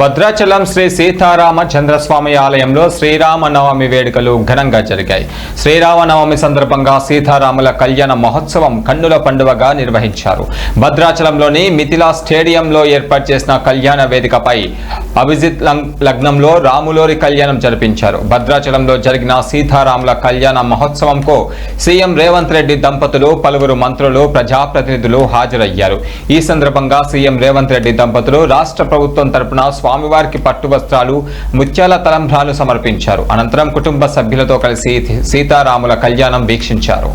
భద్రాచలం శ్రీ సీతారామచంద్రస్వామి ఆలయంలో శ్రీరామనవమి వేడుకలు ఘనంగా జరిగాయి. శ్రీరామనవమి సందర్భంగా సీతారాముల కళ్యాణ మహోత్సవం కన్నుల పండువగా నిర్వహించారు. భద్రాచలంలోని మిథిలా స్టేడియంలో ఏర్పాటు చేసిన కళ్యాణ వేదికపై అభిజిత్ లగ్నంలో రాములోరి కళ్యాణం జరిపించారు. భద్రాచలంలో జరిగిన సీతారాముల కళ్యాణ మహోత్సవంకు సీఎం రేవంత్ రెడ్డి దంపతులు, పలువురు మంత్రులు, ప్రజాప్రతినిధులు హాజరయ్యారు. ఈ సందర్భంగా సీఎం రేవంత్ రెడ్డి దంపతులు రాష్ట్ర ప్రభుత్వం తరపున స్వామివారికి పట్టు వస్త్రాలు, ముత్యాల తలంబ్రాలు సమర్పించారు. అనంతరం కుటుంబ సభ్యులతో కలిసి సీతారాముల కళ్యాణం వీక్షించారు.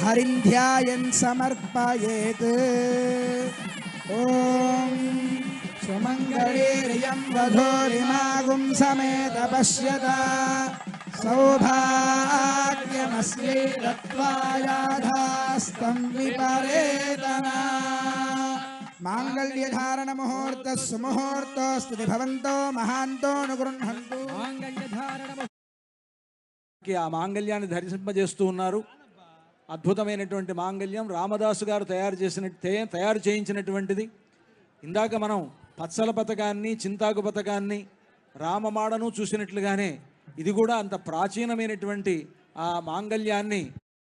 हरिन्ध्यायन् समर्पयेत्। ॐ सुमङ्गलेर्यं वधूरिमागुं समेत पश्यता सौभाग्यमस्यै दत्त्वायाधास्तं विपरेतना। मांगल्यधारण मुहूर्त सुमुहूर्तोऽस्तु भवन्तो महान्तो अनुगृह्णन्तु। ఆ మాంగళ్యాన్ని ధరింపజేస్తూ ఉన్నారు. అద్భుతమైనటువంటి మాంగళ్యం రామదాసు గారు తయారు చేయించినటువంటిది. ఇందాక మనం పచ్చల పథకాన్ని, చింతాకు పథకాన్ని, రామమాడను చూసినట్లుగానే ఇది కూడా అంత ప్రాచీనమైనటువంటి ఆ మాంగళ్యాన్ని